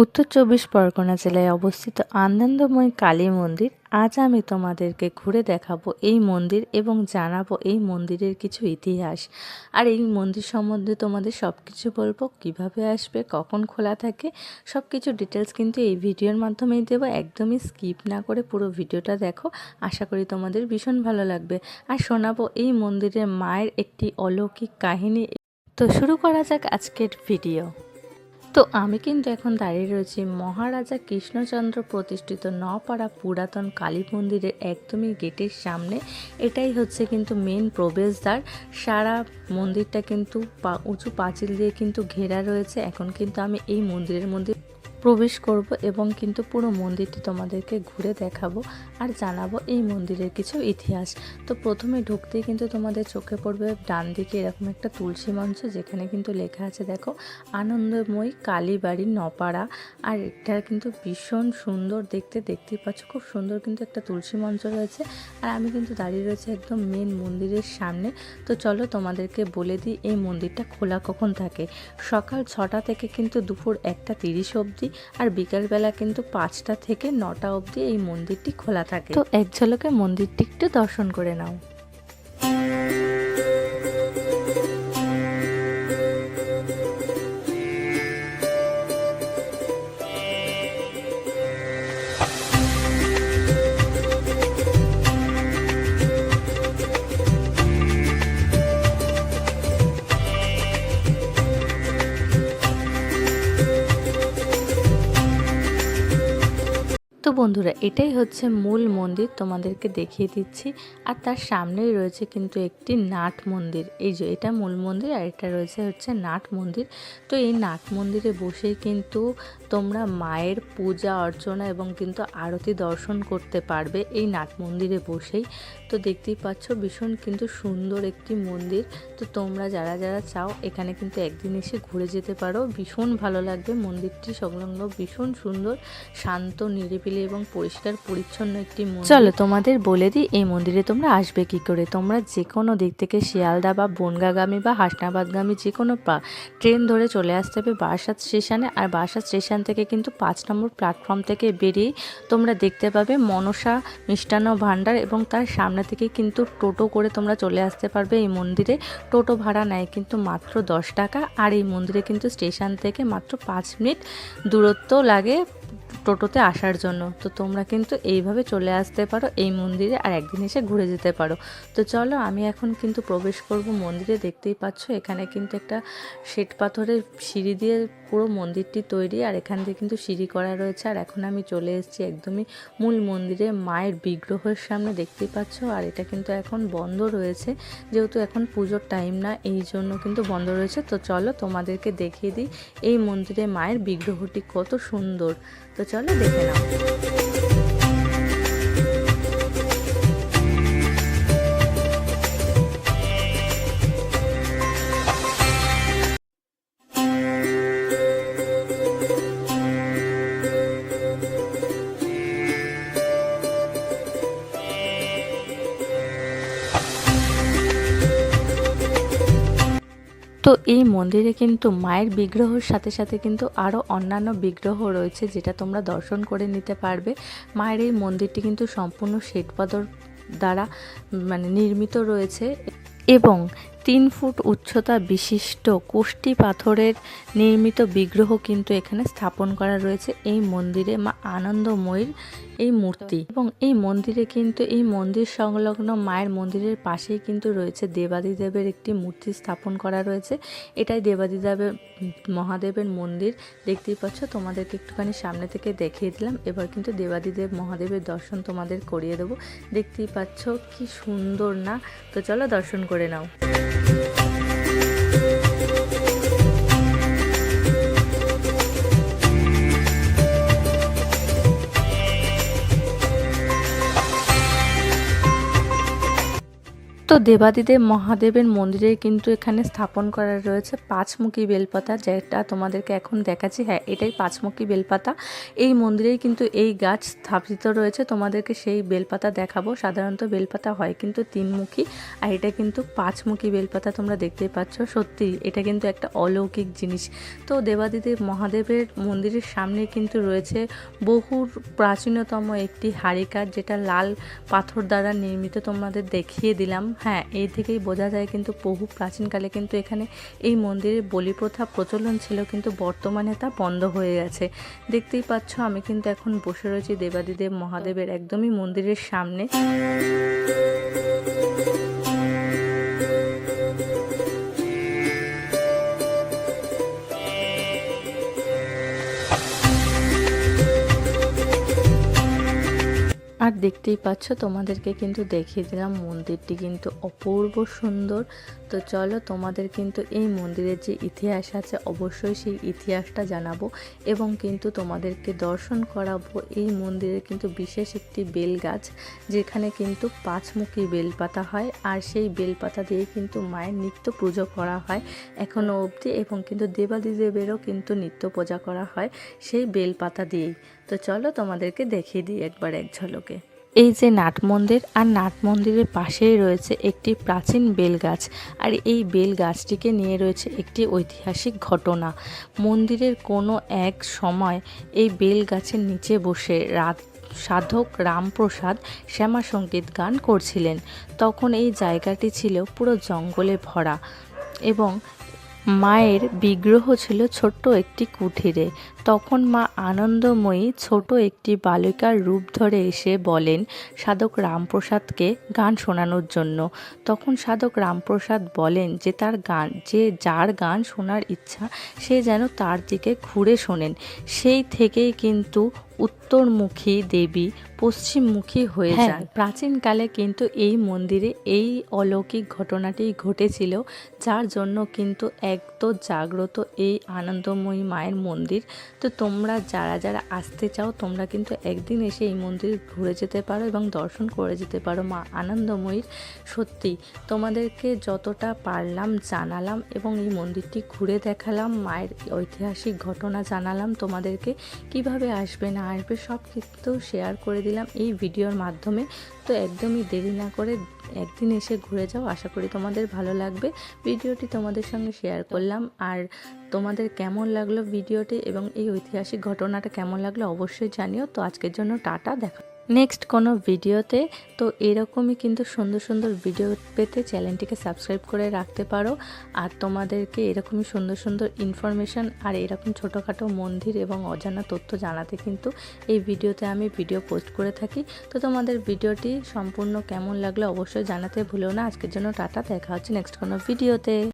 উত্তর চব্বিশ পরগনা জেলায় অবস্থিত আনন্দময়ী কালী মন্দির। আজ আমি তোমাদেরকে ঘুরে দেখাবো এই মন্দির এবং জানাবো এই মন্দিরের কিছু ইতিহাস। আর এই মন্দির সম্বন্ধে তোমাদের সব কিছু বলবো, কিভাবে আসবে, কখন খোলা থাকে, সব কিছু ডিটেলস কিন্তু এই ভিডিওর মাধ্যমেই দেবো। একদমই স্কিপ না করে পুরো ভিডিওটা দেখো, আশা করি তোমাদের ভীষণ ভালো লাগবে। আর শোনাবো এই মন্দিরের মায়ের একটি অলৌকিক কাহিনী। তো শুরু করা যাক আজকের ভিডিও। তো আমি কিন্তু এখন দাঁড়িয়ে রয়েছি মহারাজা কৃষ্ণচন্দ্র প্রতিষ্ঠিত নপাড়া পুরাতন কালী মন্দিরের একদমই গেটের সামনে। এটাই হচ্ছে কিন্তু মেন প্রবেশদ্বার। সারা মন্দিরটা কিন্তু উঁচু পাঁচিল দিয়ে কিন্তু ঘেরা রয়েছে। এখন কিন্তু আমি এই মন্দিরের মধ্যে প্রবেশ করব এবং কিন্তু পুরো মন্দিরটি তোমাদেরকে ঘুরে দেখাবো আর জানাবো এই মন্দিরের কিছু ইতিহাস। তো প্রথমে ঢুকতেই কিন্তু তোমাদের চোখে পড়বে ডান দিকে এরকম একটা তুলসী মঞ্চ, যেখানে কিন্তু লেখা আছে দেখো আনন্দময়ী কালীবাড়ি নপাড়া। আর এটা কিন্তু ভীষণ সুন্দর দেখতে, দেখতেই পাচ্ছ খুব সুন্দর কিন্তু একটা তুলসী মঞ্চ রয়েছে। আর আমি কিন্তু দাঁড়িয়ে রয়েছে একদম মেন মন্দিরের সামনে। তো চলো তোমাদেরকে বলে দিই এই মন্দিরটা খোলা কখন থাকে। সকাল 6টা থেকে কিন্তু দুপুর 1টা 30 অবধি, আর বিকালবেলা কিন্তু 5টা থেকে 9টা অবধি এই মন্দিরটি খোলা থাকে। তো এক ঝলকে মন্দিরটি একটু দর্শন করে নাও। তো বন্ধুরা, এটাই হচ্ছে মূল মন্দির, তোমাদেরকে দেখিয়ে দিচ্ছি। আর তার সামনেই রয়েছে কিন্তু একটি নাট মন্দির। এই যে এটা মূল মন্দির, আর এটা রয়েছে হচ্ছে নাট মন্দির। তো এই নাট মন্দিরে বসেই কিন্তু তোমরা মায়ের পূজা অর্চনা এবং কিন্তু আরতি দর্শন করতে পারবে এই নাট মন্দিরে বসেই। তো দেখতেই পাচ্ছ ভীষণ কিন্তু সুন্দর একটি মন্দির। তো তোমরা যারা যারা চাও এখানে কিন্তু একদিন এসে ঘুরে যেতে পারো, ভীষণ ভালো লাগবে। মন্দিরটি সংলগ্ন ভীষণ সুন্দর, শান্ত, নিরিবিলি এবং পরিষ্কার পরিচ্ছন্ন একটি মন্দির। চলো তোমাদের বলে দিই এই মন্দিরে তোমরা আসবে কি করে। তোমরা যে কোনো দিক থেকে শিয়ালদা বা বনগাগামী বা হাসনাবাদগামী যে কোনো ট্রেন ধরে চলে আসতে হবে বারাসাত স্টেশনে। আর বারাসাত স্টেশন থেকে কিন্তু 5 নম্বর প্ল্যাটফর্ম থেকে বেরিয়ে তোমরা দেখতে পাবে মনসা মিষ্টান্ন ভাণ্ডার, এবং তার সামনে থেকে কিন্তু টোটো করে তোমরা চলে আসতে পারবে এই মন্দিরে। টোটো ভাড়া নেয় কিন্তু মাত্র 10 টাকা। আর এই মন্দিরে কিন্তু স্টেশন থেকে মাত্র 5 মিনিট দূরত্ব লাগে টোটোতে আসার জন্য। তো তোমরা কিন্তু এইভাবে চলে আসতে পারো এই মন্দিরে, আর একদিন এসে ঘুরে যেতে পারো। তো চলো আমি এখন কিন্তু প্রবেশ করব মন্দিরে। দেখতেই পাচ্ছ এখানে কিন্তু একটা শ্বেত পাথরের সিঁড়ি দিয়ে পুরো মন্দিরটি তৈরি, আর এখান দিয়ে কিন্তু সিঁড়ি করা রয়েছে। আর এখন আমি চলে এসেছি একদমই মূল মন্দিরে মায়ের বিগ্রহের সামনে, দেখতেই পাচ্ছ। আর এটা কিন্তু এখন বন্ধ রয়েছে, যেহেতু এখন পুজোর টাইম না, এই জন্য কিন্তু বন্ধ রয়েছে। তো চলো তোমাদেরকে দেখিয়ে দিই এই মন্দিরে মায়ের বিগ্রহটি কত সুন্দর। তো চলো দেখে নাও। তো এই মন্দিরে কিন্তু মায়ের বিগ্রহের সাথে সাথে কিন্তু আরও অন্যান্য বিগ্রহ রয়েছে, যেটা তোমরা দর্শন করে নিতে পারবে। মায়ের এই মন্দিরটি কিন্তু সম্পূর্ণ শ্বেতপাথর দ্বারা নির্মিত রয়েছে, এবং 3 ফুট উচ্চতা বিশিষ্ট কোষ্ঠী পাথরের নির্মিত বিগ্রহ কিন্তু এখানে স্থাপন করা রয়েছে এই মন্দিরে মা আনন্দময়ীর এই মূর্তি। এবং এই মন্দিরে কিন্তু এই মন্দির সংলগ্ন মায়ের মন্দিরের পাশেই কিন্তু রয়েছে দেবাদিদেবের একটি মূর্তি স্থাপন করা রয়েছে। এটাই দেবাদিদেবের মহাদেবের মন্দির। দেখতেই পাচ্ছ, তোমাদেরকে একটুখানি সামনে থেকে দেখিয়ে দিলাম। এবার কিন্তু দেবাদিদেব মহাদেবের দর্শন তোমাদের করিয়ে দেবো। দেখতেই পাচ্ছ কি সুন্দর না। তো চলো দর্শন করে নাও। তো তো দেবাদিদেব মহাদেবের মন্দিরে কিন্তু এখানে স্থাপন করা রয়েছে পাঁচমুখী বেলপাতা, যেটা তোমাদেরকে এখন দেখাচ্ছি। হ্যাঁ, এটাই পাঁচমুখী বেলপাতা। এই মন্দিরেই কিন্তু এই গাছ স্থাপিত রয়েছে। তোমাদেরকে সেই বেলপাতা দেখাবো। সাধারণত বেলপাতা হয় কিন্তু তিনমুখী, আর এটা কিন্তু পাঁচমুখী বেলপাতা তোমরা দেখতেই পাচ্ছ। সত্যি এটা কিন্তু একটা অলৌকিক জিনিস। তো দেবাদিদেব মহাদেবের মন্দিরের সামনে কিন্তু রয়েছে বহুর প্রাচীনতম একটি হাড়িকাঠ, যেটা লাল পাথর দ্বারা নির্মিত। তোমাদের দেখিয়ে দিলাম। হ্যাঁ, এই থেকেই বোঝা যায় কিন্তু বহু প্রাচীনকালে কিন্তু এখানে এই মন্দিরে বলি প্রথা প্রচলন ছিল, কিন্তু বর্তমানে তা বন্ধ হয়ে গেছে। দেখতেই পাচ্ছ আমি কিন্তু এখন বসে রয়েছি দেবাদিদেব মহাদেবের একদমই মন্দিরের সামনে। আর দেখতেই পাচ্ছ, তোমাদেরকে কিন্তু দেখিয়ে দিলাম মন্দিরটি কিন্তু অপূর্ব সুন্দর। তো চলো, তোমাদের কিন্তু এই মন্দিরের যে ইতিহাস আছে অবশ্যই সেই ইতিহাসটা জানাবো, এবং কিন্তু তোমাদেরকে দর্শন করাবো এই মন্দিরে কিন্তু বিশেষ একটি বেল গাছ, যেখানে কিন্তু পাঁচমুখী বেলপাতা হয়, আর সেই বেলপাতা দিয়ে কিন্তু মায়ের নিত্য পুজো করা হয় এখনও অবধি, এবং কিন্তু দেবাদিদেবেরও কিন্তু নিত্য পূজা করা হয় সেই বেলপাতা দিয়েই। তো চলো তোমাদেরকে দেখিয়ে দিই একবার এক ঝলকে। এই যে নাট মন্দির, আর নাট মন্দিরের পাশেই রয়েছে একটি প্রাচীন বেল গাছ, আর এই বেল গাছটিকে নিয়ে রয়েছে একটি ঐতিহাসিক ঘটনা। মন্দিরের কোনো এক সময় এই বেল গাছের নিচে বসে সাধক রামপ্রসাদ শ্যামা সঙ্গীত গান করছিলেন। তখন এই জায়গাটি ছিল পুরো জঙ্গলে ভরা, এবং মায়ের বিগ্রহ ছিল ছোট্ট একটি কুঠিরে। তখন মা আনন্দময়ী ছোট একটি বালিকার রূপ ধরে এসে বলেন সাধক রামপ্রসাদকে গান শোনানোর জন্য। তখন সাধক রামপ্রসাদ বলেন যে যার গান শোনার ইচ্ছা সে যেন তার দিকে ঘুরে শোনেন। সেই থেকেই কিন্তু উত্তরমুখী দেবী পশ্চিমমুখী হয়ে যান। প্রাচীনকালে কিন্তু এই মন্দিরে এই অলৌকিক ঘটনাটি ঘটেছিল, যার জন্য কিন্তু একদম জাগ্রত এই আনন্দময়ী মায়ের মন্দির। তো তোমরা যারা যারা আসতে চাও তোমরা কিন্তু একদিন এসে এই মন্দির ঘুরে যেতে পারো এবং দর্শন করে যেতে পারো মা আনন্দময়ীর। সত্যি তোমাদেরকে যতটা পারলাম জানালাম, এবং এই মন্দিরটি ঘুরে দেখালাম, মায়ের ঐতিহাসিক ঘটনা জানালাম তোমাদেরকে। কিভাবে আসবে না আসবে সব কিন্তু শেয়ার করে দিলাম এই ভিডিওর মাধ্যমে। তো একদমই দেরি না করে একদিন এসে ঘুরে যাও, আশা করি তোমাদের ভালো লাগবে। ভিডিওটি তোমাদের সঙ্গে শেয়ার করলাম, আর তোমাদের কেমন লাগলো ভিডিওটি এবং এই ঐতিহাসিক ঘটনাটা কেমন লাগলো অবশ্যই জানিও। তো আজকের জন্য টাটা, দেখা নেক্সট কোনো ভিডিওতে। তো এরকমই কিন্তু সুন্দর সুন্দর ভিডিও পেতে চ্যানেলটিকে সাবস্ক্রাইব করে রাখতে পারো, আর তোমাদেরকে এরকমই সুন্দর সুন্দর ইনফরমেশান আর এরকম ছোটোখাটো মন্দির এবং অজানা তথ্য জানাতে কিন্তু এই ভিডিওতে আমি ভিডিও পোস্ট করে থাকি। তো তোমাদের ভিডিওটি সম্পূর্ণ কেমন লাগলো অবশ্যই জানাতে ভুলো না। আজকের জন্য টাটা, দেখা হচ্ছে নেক্সট কোনো ভিডিওতে।